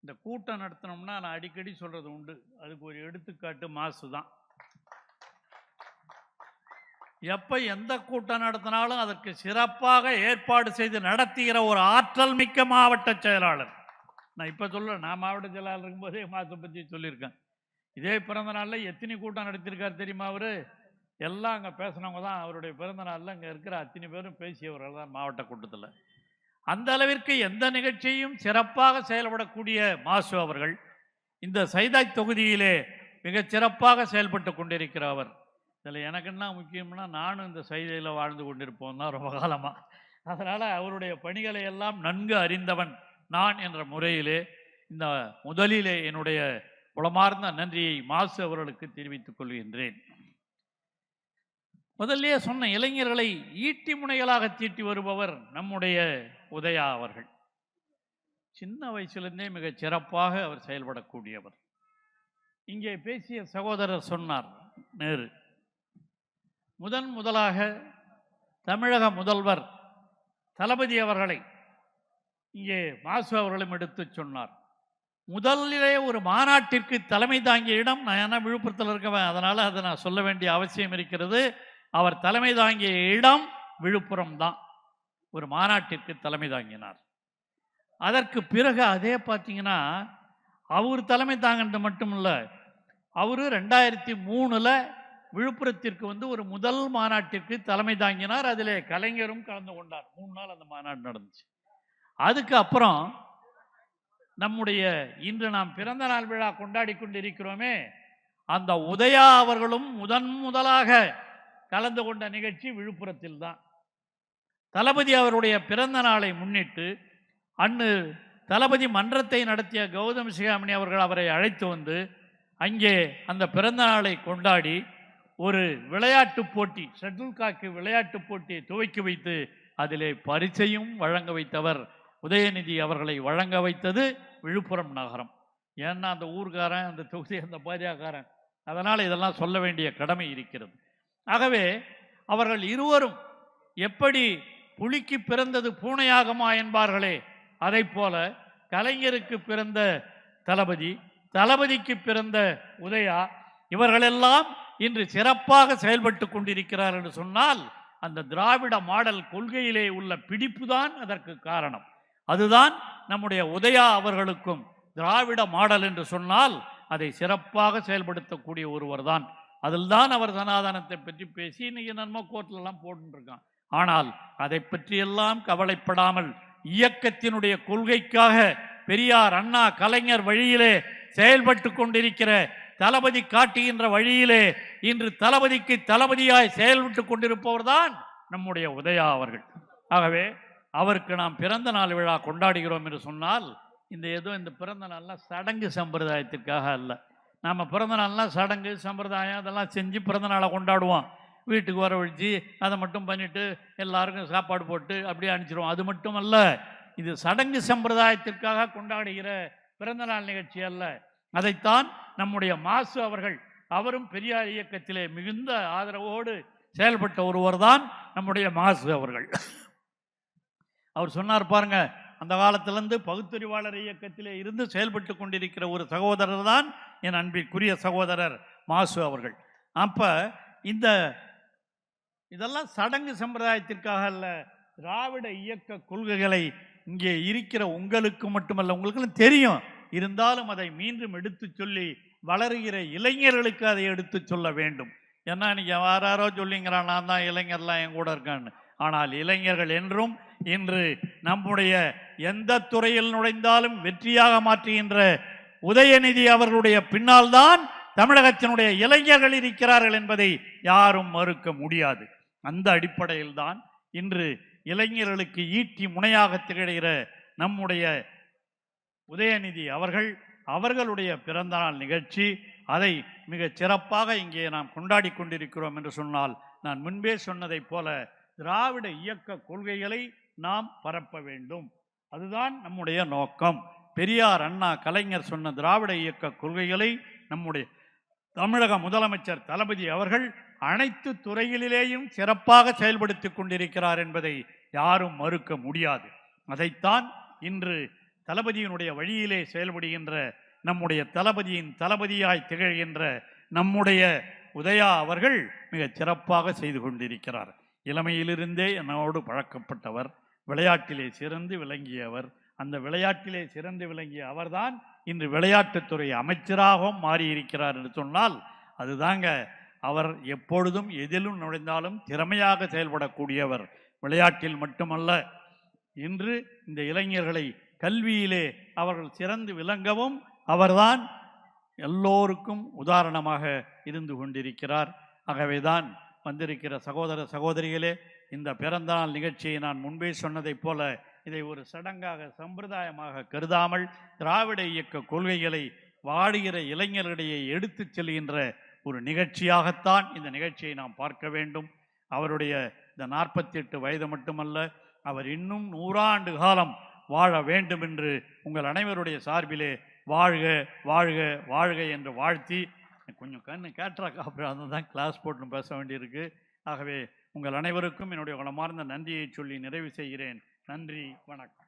இந்த கூட்டம் நடத்தினோம்னா நான் அடிக்கடி சொல்றது உண்டு. அதுக்கு ஒரு எடுத்துக்காட்டு மாசு தான். எப்ப எந்த கூட்டம் நடத்தினாலும் அதற்கு சிறப்பாக ஏற்பாடு செய்து நடத்துகிற ஒரு ஆற்றல் மிக்க மாவட்ட செயலாளர். நான் இப்ப சொல்ல, நான் மாவட்ட செயலாளர் இருக்கும்போதே மாசை பற்றி சொல்லியிருக்கேன். இதே பிறந்த நாளில் எத்தனை கூட்டம் நடத்தியிருக்காரு தெரியுமா? அவரு எல்லாம் அங்கே பேசினவங்க தான். அவருடைய பிறந்த நாளில் அங்கே இருக்கிற அத்தனை பேரும் பேசியவர்கள் தான் மாவட்ட கூட்டத்தில். அந்த அளவிற்கு எந்த நிகழ்ச்சியும் சிறப்பாக செயல்படக்கூடிய மாசு அவர்கள் இந்த சைதாய் தொகுதியிலே மிகச் சிறப்பாக செயல்பட்டு கொண்டிருக்கிறவர். இதில் எனக்கு என்ன முக்கியம்னா, நானும் இந்த சைதையில் வாழ்ந்து கொண்டிருப்போம் தான் ரொம்ப காலமாக. அதனால் அவருடைய பணிகளை எல்லாம் நன்கு அறிந்தவன் நான் என்ற முறையிலே இந்த முதலிலே என்னுடைய உளமார்ந்த நன்றியை மாசு அவர்களுக்கு தெரிவித்துக் கொள்கின்றேன். முதல்ல சொன்ன இளைஞர்களை ஈட்டி முனைகளாக தீட்டி வருபவர் நம்முடைய உதயா அவர்கள். சின்ன வயசுலேருந்தே மிக சிறப்பாக அவர் செயல்படக்கூடியவர். இங்கே பேசிய சகோதரர் சொன்னார் நேரு, முதலாக தமிழக முதல்வர் தளபதி அவர்களை இங்கே மாசு அவர்களும் எடுத்து சொன்னார். முதலிலே ஒரு மாநாட்டிற்கு தலைமை தாங்கிய இடம், நான் என்ன விழுப்புரத்தில் இருக்கவன், அதனால் அதை நான் சொல்ல வேண்டிய அவசியம் இருக்கிறது. அவர் தலைமை தாங்கிய இடம் விழுப்புரம் தான். ஒரு மாநாட்டிற்கு தலைமை தாங்கினார். அதற்கு பிறகு அதே பார்த்தீங்கன்னா அவர் தலைமை தாங்கினது மட்டும் இல்லை, அவர் 2003 விழுப்புரத்திற்கு வந்து ஒரு முதல் மாநாட்டிற்கு தலைமை தாங்கினார். அதிலே கலைஞரும் கலந்து கொண்டார். 3 நாள் அந்த மாநாடு நடந்துச்சு. அதுக்கு அப்புறம் நம்முடைய இன்று நாம் பிறந்த நாள் விழா கொண்டாடி கொண்டிருக்கிறோமே, அந்த உதயா அவர்களும் முதலாக கலந்து கொண்ட நிகழ்ச்சி விழுப்புரத்தில் தான். தளபதி அவருடைய பிறந்த நாளை முன்னிட்டு அன்று தளபதி மன்றத்தை நடத்திய கௌதம் சிகாமணி அவர்கள் அவரை அழைத்து வந்து அங்கே அந்த பிறந்த நாளை கொண்டாடி ஒரு விளையாட்டு போட்டி, ஷட்டில் காக்கு விளையாட்டு போட்டியை துவக்கி வைத்து அதிலே பரிசையும் வழங்க வைத்தவர் உதயநிதி அவர்களை வழங்க வைத்தது விழுப்புரம் நகரம். ஏன்னா அந்த ஊர்காரன், அந்த தொகுதி, அந்த பாஜகக்காரன், அதனால் இதெல்லாம் சொல்ல வேண்டிய கடமை இருக்கிறது. ஆகவே அவர்கள் இருவரும் எப்படி புலிக்கு பிறந்தது பூனையாகுமா என்பார்களே, அதை போல கலைஞருக்கு பிறந்த தளபதி, தளபதிக்கு பிறந்த உதயா, இவர்களெல்லாம் இன்று சிறப்பாக செயல்பட்டு கொண்டிருக்கிறார் என்று சொன்னால் அந்த திராவிட மாடல் கொள்கையிலே உள்ள பிடிப்பு தான் அதற்கு காரணம். அதுதான் நம்முடைய உதயா அவர்களுக்கும் திராவிட மாடல் என்று சொன்னால் அதை சிறப்பாக செயல்படுத்தக்கூடிய ஒருவர் தான். அதில் தான் அவர் சனாதனத்தை பற்றி பேசி இன்னைக்கு நம்ம கோர்ட்லாம் போட்டுருக்கான். ஆனால் அதை பற்றியெல்லாம் கவலைப்படாமல் இயக்கத்தினுடைய கொள்கைக்காக பெரியார், அண்ணா, கலைஞர் வழியிலே செயல்பட்டு கொண்டிருக்கிற தளபதி காட்டுகின்ற வழியிலே இன்று தளபதிக்கு தளபதியாய் செயல்பட்டு கொண்டிருப்பவர் தான் நம்முடைய உதயா அவர்கள். ஆகவே அவருக்கு நாம் பிறந்த நாள் விழா கொண்டாடுகிறோம் என்று சொன்னால் இந்த பிறந்த நாள்லாம் சடங்கு சம்பிரதாயத்திற்காக அல்ல. நாம் பிறந்த நாள்லாம் சடங்கு சம்பிரதாயம் அதெல்லாம் செஞ்சு பிறந்த நாளை கொண்டாடுவோம். வீட்டுக்கு வரவழைச்சி அதை மட்டும் பண்ணிட்டு எல்லாருக்கும் சாப்பாடு போட்டு அப்படியே அனுப்பிச்சிடுவோம். அது மட்டும் அல்ல, இது சடங்கு சம்பிரதாயத்திற்காக கொண்டாடுகிற பிறந்த நாள் நிகழ்ச்சி அல்ல. அதைத்தான் நம்முடைய மாசு அவர்கள், அவரும் பெரியார் இயக்கத்திலே மிகுந்த ஆதரவோடு செயல்பட்ட ஒருவர் தான் நம்முடைய மாசு அவர்கள். அவர் சொன்னார் பாருங்க, அந்த காலத்திலிருந்து பகுத்தறிவாளர் இயக்கத்திலே இருந்து செயல்பட்டு கொண்டிருக்கிற ஒரு சகோதரர் தான் என் அன்பிற்குரிய சகோதரர் மாசு அவர்கள். அப்ப இதெல்லாம் சடங்கு சம்பிரதாயத்திற்காக அல்ல, திராவிட இயக்க கொள்கைகளை இங்கே இருக்கிற உங்களுக்கு மட்டுமல்ல, உங்களுக்கெல்லாம் தெரியும், இருந்தாலும் அதை மீண்டும் எடுத்து சொல்லி வளருகிற இளைஞர்களுக்கு அதை எடுத்து சொல்ல வேண்டும். ஏன்னா இன்னைக்கு யாரோ சொல்லிங்கிறான், நான் தான் இளைஞர்லாம் என் கூட இருக்கான்னு. ஆனால் இளைஞர்கள் என்றும் இன்று நம்முடைய எந்த துறையில் நுழைந்தாலும் வெற்றியாக மாற்றுகின்ற உதயநிதி அவர்களுடைய பின்னால் தான் தமிழகத்தினுடைய இளைஞர்கள் இருக்கிறார்கள் என்பதை யாரும் மறுக்க முடியாது. அந்த அடிப்படையில் தான் இன்று இளைஞர்களுக்கு ஈட்டி முனையாக திகழ்கிற நம்முடைய உதயநிதி அவர்களுடைய பிறந்தநாள் நிகழ்ச்சி, அதை மிக சிறப்பாக இங்கே நாம் கொண்டாடி கொண்டிருக்கிறோம் என்று சொன்னால், நான் முன்பே சொன்னதை போல திராவிட இயக்க கொள்கைகளை நாம் பரப்ப வேண்டும். அதுதான் நம்முடைய நோக்கம். பெரியார், அண்ணா, கலைஞர் சொன்ன திராவிட இயக்க கொள்கைகளை நம்முடைய தமிழக முதலமைச்சர் தளபதி அவர்கள் அனைத்து துறைகளிலேயும் சிறப்பாக செயல்படுத்தி கொண்டிருக்கிறார் என்பதை யாரும் மறுக்க முடியாது. அதைத்தான் இன்று தளபதியினுடைய வழியிலே செயல்படுகின்ற நம்முடைய தளபதியின் தளபதியாய் திகழ்கின்ற நம்முடைய உதயா அவர்கள் மிகச் சிறப்பாக செய்து கொண்டிருக்கிறார். இளமையிலிருந்தே என்னோடு பழக்கப்பட்டவர், விளையாட்டிலே சிறந்து விளங்கியவர். அந்த விளையாட்டிலே சிறந்து விளங்கிய அவர்தான் இன்று விளையாட்டுத்துறை அமைச்சராகவும் மாறியிருக்கிறார் என்று சொன்னால் அதுதாங்க. அவர் எப்பொழுதும் எதிலும் நுழைந்தாலும் திறமையாக செயல்படக்கூடியவர். விளையாட்டில் மட்டுமல்ல, இன்று இந்த இளைஞர்களை கல்வியிலே அவர்கள் சிறந்து விளங்கவும் அவர்தான் எல்லோருக்கும் உதாரணமாக இருந்து கொண்டிருக்கிறார். ஆகவேதான் வந்திருக்கிற சகோதர சகோதரிகளே, இந்த பிறந்தநாள் நிகழ்ச்சியை நான் முன்பே சொன்னதைப் போல இதை ஒரு சடங்காக சம்பிரதாயமாக கருதாமல் திராவிட இயக்க கொள்கைகளை வாடுகிற இளைஞர்களிடையே எடுத்துச் செல்கின்ற ஒரு நிகழ்ச்சியாகத்தான் இந்த நிகழ்ச்சியை நாம் பார்க்க வேண்டும். அவருடைய இந்த 48 வயது மட்டுமல்ல, அவர் இன்னும் 100 ஆண்டு காலம் வாழ வேண்டும் என்று உங்கள் அனைவருடைய சார்பிலே வாழ்க வாழ்க வாழ்க என்று வாழ்த்தி, கொஞ்சம் கண்ணு கேட்ராக் அப்புறம் தான் கிளாஸ் போட்டு பேச வேண்டியிருக்கு. ஆகவே உங்கள் அனைவருக்கும் என்னுடைய மனமார்ந்த நன்றியை சொல்லி நிறைவு செய்கிறேன். நன்றி, வணக்கம்.